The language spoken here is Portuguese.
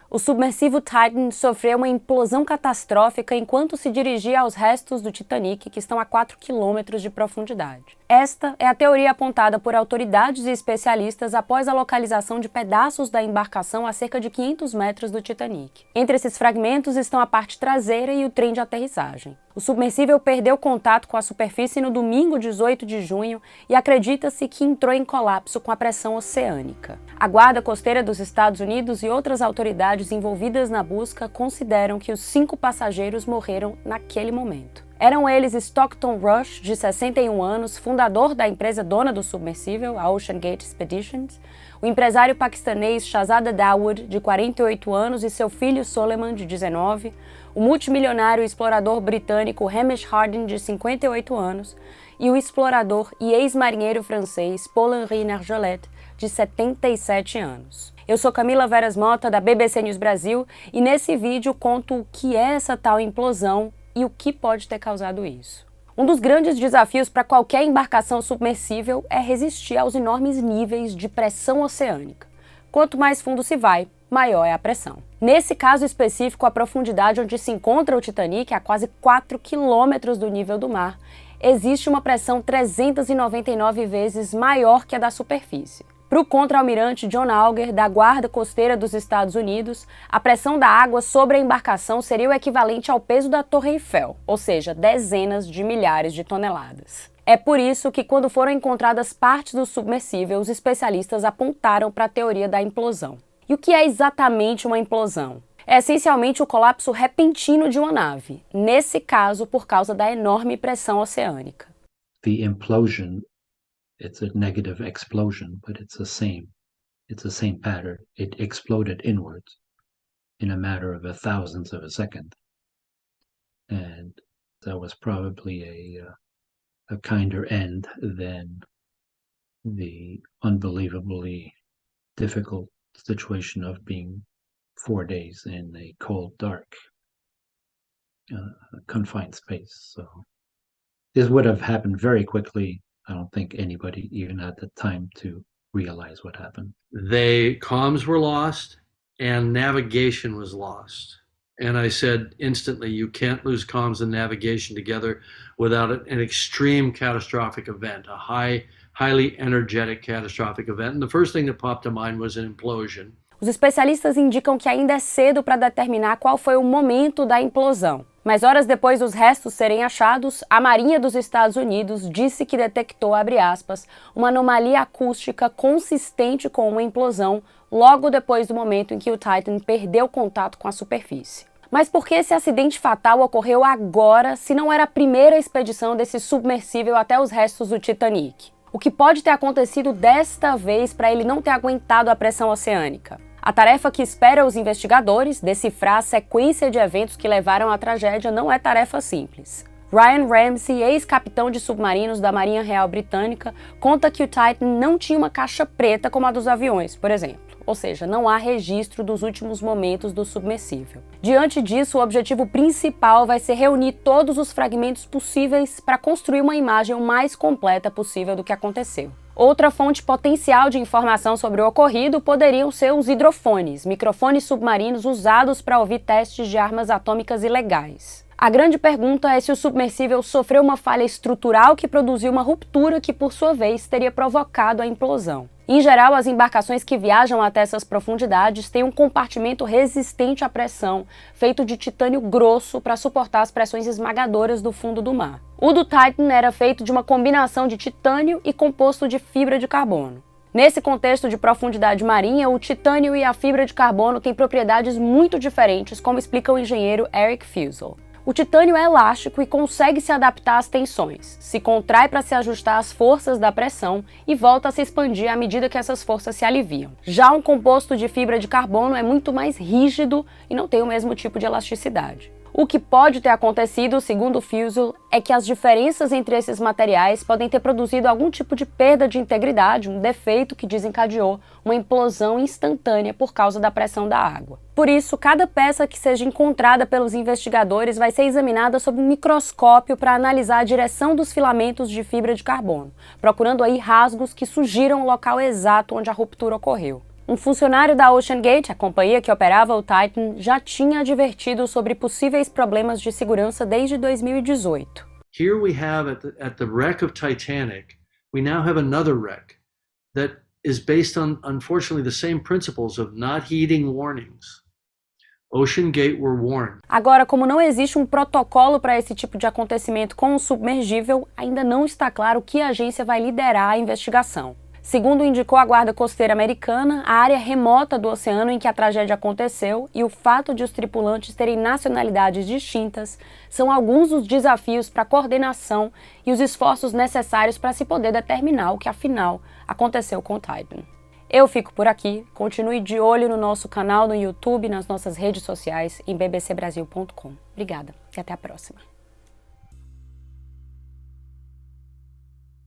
O submersível Titan sofreu uma implosão catastrófica enquanto se dirigia aos restos do Titanic, que estão a 4 quilômetros de profundidade. Esta é a teoria apontada por autoridades e especialistas após a localização de pedaços da embarcação a cerca de 500 metros do Titanic. Entre esses fragmentos estão a parte traseira e o trem de aterrissagem. O submersível perdeu contato com a superfície no domingo 18 de junho e acredita-se que entrou em colapso com a pressão oceânica. A Guarda Costeira dos Estados Unidos e outras autoridades envolvidas na busca consideram que os 5 passageiros morreram naquele momento. Eram eles Stockton Rush, de 61 anos, fundador da empresa dona do submersível, a Ocean Gate Expeditions, o empresário paquistanês Shahzada Dawood, de 48 anos, e seu filho Soleiman, de 19, o multimilionário explorador britânico Hamish Harding, de 58 anos, e o explorador e ex-marinheiro francês Paul-Henri Nargeolet, de 77 anos. Eu sou Camila Veras Mota, da BBC News Brasil, e nesse vídeo conto o que é essa tal implosão e o que pode ter causado isso. Um dos grandes desafios para qualquer embarcação submersível é resistir aos enormes níveis de pressão oceânica. Quanto mais fundo se vai, maior é a pressão. Nesse caso específico, a profundidade onde se encontra o Titanic, a quase 4 quilômetros do nível do mar, existe uma pressão 399 vezes maior que a da superfície. Para o contra-almirante John Auger, da Guarda Costeira dos Estados Unidos, a pressão da água sobre a embarcação seria o equivalente ao peso da Torre Eiffel, ou seja, dezenas de milhares de toneladas. É por isso que, quando foram encontradas partes do submersível, os especialistas apontaram para a teoria da implosão. E o que é exatamente uma implosão? É essencialmente o colapso repentino de uma nave, nesse caso por causa da enorme pressão oceânica. The implosion, it's a negative explosion, but it's the same pattern. It exploded inwards in a matter of a thousandth of a second. And that was probably a kinder end than the unbelievably difficult situation of being 4 days in a cold, dark, confined space. So this would have happened very quickly. I don't think anybody even had the time to realize what happened. Comms were lost and navigation was lost. And I said instantly, you can't lose comms and navigation together without an extreme catastrophic event, a highly energetic catastrophic event. And the first thing that popped to mind was an implosion. Os especialistas indicam que ainda é cedo para determinar qual foi o momento da implosão. Mas horas depois dos restos serem achados, a Marinha dos Estados Unidos disse que detectou, abre aspas, uma anomalia acústica consistente com uma implosão logo depois do momento em que o Titan perdeu contato com a superfície. Mas por que esse acidente fatal ocorreu agora, se não era a primeira expedição desse submersível até os restos do Titanic? O que pode ter acontecido desta vez para ele não ter aguentado a pressão oceânica? A tarefa que espera os investigadores, decifrar a sequência de eventos que levaram à tragédia, não é tarefa simples. Ryan Ramsey, ex-capitão de submarinos da Marinha Real Britânica, conta que o Titan não tinha uma caixa preta como a dos aviões, por exemplo. Ou seja, não há registro dos últimos momentos do submersível. Diante disso, o objetivo principal vai ser reunir todos os fragmentos possíveis para construir uma imagem o mais completa possível do que aconteceu. Outra fonte potencial de informação sobre o ocorrido poderiam ser os hidrofones, microfones submarinos usados para ouvir testes de armas atômicas ilegais. A grande pergunta é se o submersível sofreu uma falha estrutural que produziu uma ruptura que, por sua vez, teria provocado a implosão. Em geral, as embarcações que viajam até essas profundidades têm um compartimento resistente à pressão, feito de titânio grosso para suportar as pressões esmagadoras do fundo do mar. O do Titan era feito de uma combinação de titânio e composto de fibra de carbono. Nesse contexto de profundidade marinha, o titânio e a fibra de carbono têm propriedades muito diferentes, como explica o engenheiro Eric Fussell. O titânio é elástico e consegue se adaptar às tensões, se contrai para se ajustar às forças da pressão e volta a se expandir à medida que essas forças se aliviam. Já um composto de fibra de carbono é muito mais rígido e não tem o mesmo tipo de elasticidade. O que pode ter acontecido, segundo Fussell, é que as diferenças entre esses materiais podem ter produzido algum tipo de perda de integridade, um defeito que desencadeou uma implosão instantânea por causa da pressão da água. Por isso, cada peça que seja encontrada pelos investigadores vai ser examinada sob um microscópio para analisar a direção dos filamentos de fibra de carbono, procurando aí rasgos que sugiram o local exato onde a ruptura ocorreu. Um funcionário da OceanGate, a companhia que operava o Titan, já tinha advertido sobre possíveis problemas de segurança desde 2018. Here we have at the wreck of Titanic, we now have another wreck that is based on, unfortunately, the same principles of not heeding warnings. OceanGate were warned. Agora, como não existe um protocolo para esse tipo de acontecimento com um submergível, ainda não está claro que agência vai liderar a investigação. Segundo indicou a Guarda Costeira Americana, a área remota do oceano em que a tragédia aconteceu e o fato de os tripulantes terem nacionalidades distintas são alguns dos desafios para a coordenação e os esforços necessários para se poder determinar o que afinal aconteceu com o Titan. Eu fico por aqui, continue de olho no nosso canal no YouTube e nas nossas redes sociais em bbcbrasil.com. Obrigada e até a próxima.